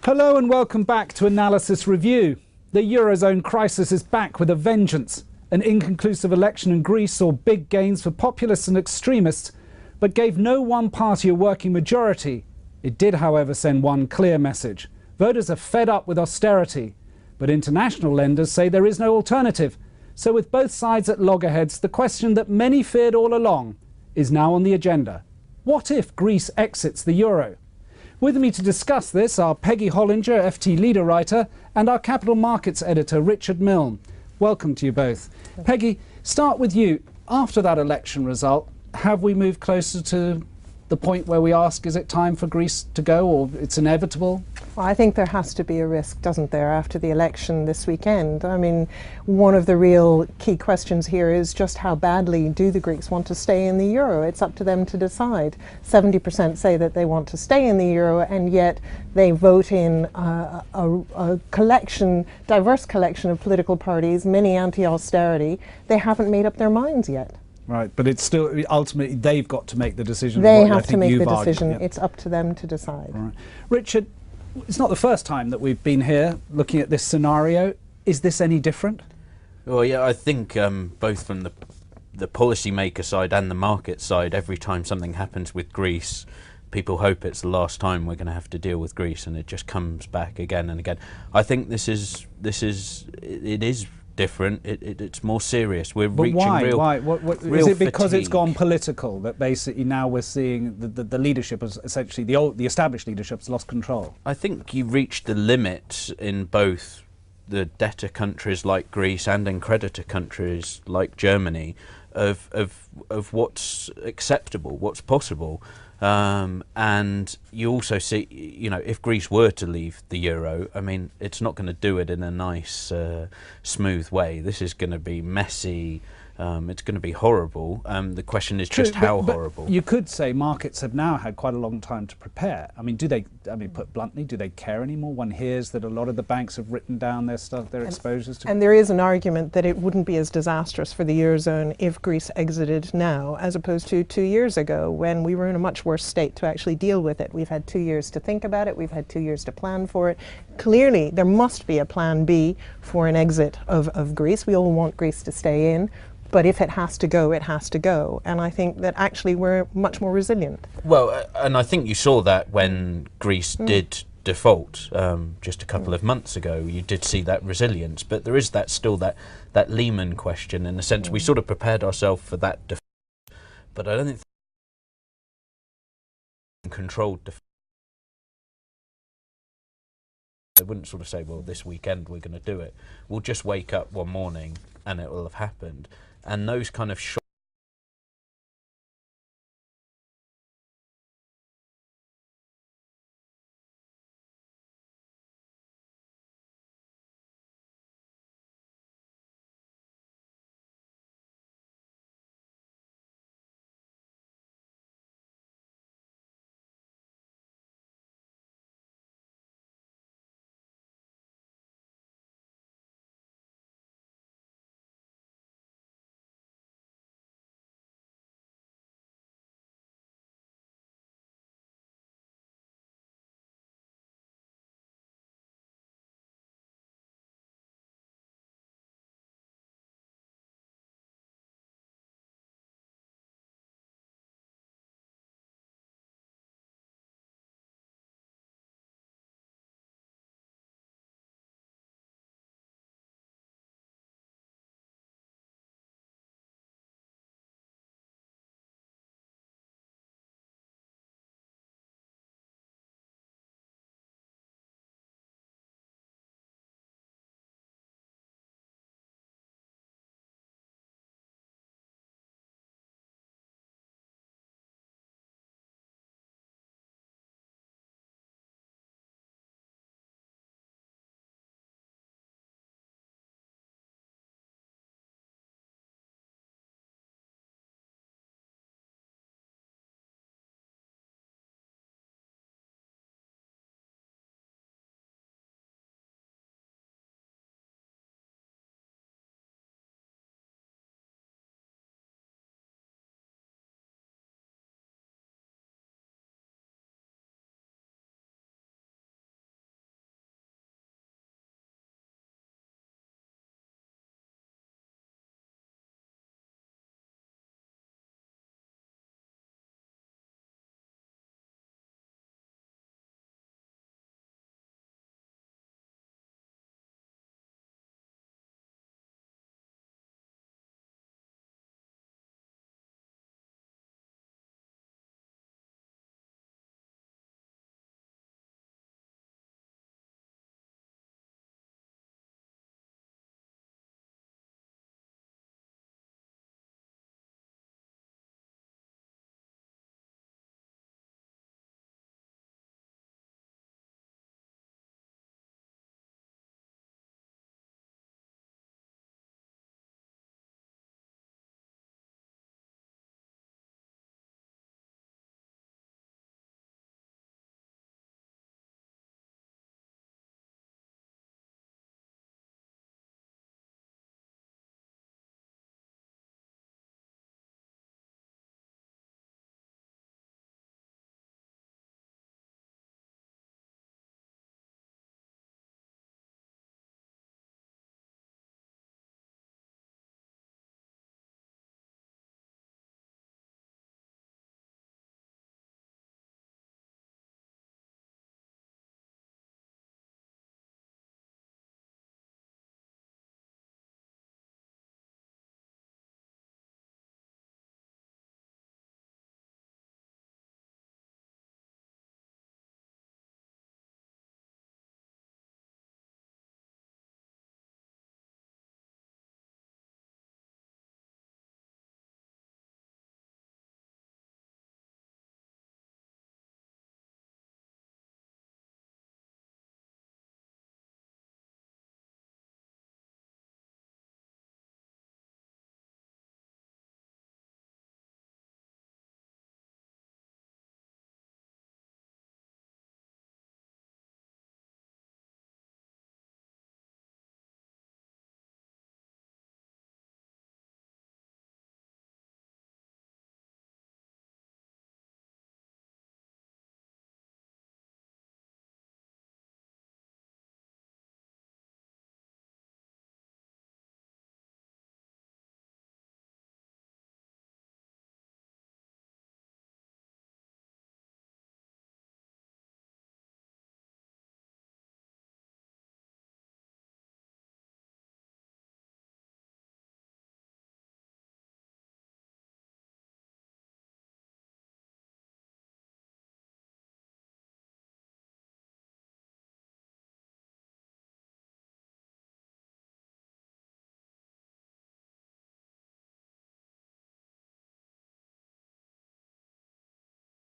Hello and welcome back to Analysis Review. The Eurozone crisis is back with a vengeance. An inconclusive election in Greece saw big gains for populists and extremists, but gave no one party a working majority. It did, however, send one clear message. Voters are fed up with austerity, but international lenders say there is no alternative. So with both sides at loggerheads, the question that many feared all along is now on the agenda. What if Greece exits the euro? With me to discuss this are Peggy Hollinger, FT Leader Writer, and our Capital Markets Editor, Richard Milne. Welcome to you both. Peggy, start with you. After that election result, have we moved closer to the point where we ask, is it time for Greece to go, or it's inevitable? Well, I think there has to be a risk, doesn't there, after the election this weekend? I mean, one of the real key questions here is just how badly do the Greeks want to stay in the euro? It's up to them to decide. 70% say that they want to stay in the euro, and yet they vote in a collection, diverse collection of political parties, many anti-austerity. They haven't made up their minds yet. Right, but it's still, ultimately, they've got to make the decision. They have to make the decision. Yeah. It's up to them to decide. Right. Richard, it's not the first time that we've been here looking at this scenario. Is this any different? Well, yeah, I think both from the policymaker side and the market side, every time something happens with Greece, people hope it's the last time we're going to have to deal with Greece, and it just comes back again and again. I think it is different. It's more serious. We're reaching real. Why? Real is it because fatigue. It's gone political that basically now we're seeing the leadership has essentially the established leadership has lost control? I think you reached the limit in both the debtor countries like Greece and in creditor countries like Germany of what's acceptable, what's possible. And you also see, you know, if Greece were to leave the euro, I mean, it's not going to do it in a nice, smooth way. This is going to be messy. It's going to be horrible. The question is just how horrible. You could say markets have now had quite a long time to prepare. I mean, put bluntly, do they care anymore? One hears that a lot of the banks have written down their stuff, their exposures to. And there is an argument that it wouldn't be as disastrous for the Eurozone if Greece exited now, as opposed to 2 years ago, when we were in a much worse state to actually deal with it. We've had 2 years to think about it. We've had 2 years to plan for it. Clearly, there must be a plan B for an exit of Greece. We all want Greece to stay in. But if it has to go, it has to go. And I think that actually we're much more resilient. Well, and I think you saw that when Greece did default just a couple of months ago. You did see that resilience. But there is still that Lehman question, in the sense we sort of prepared ourselves for that default. But I don't think controlled default. They wouldn't sort of say, well, this weekend we're going to do it. We'll just wake up one morning and it will have happened. And those kind of shocks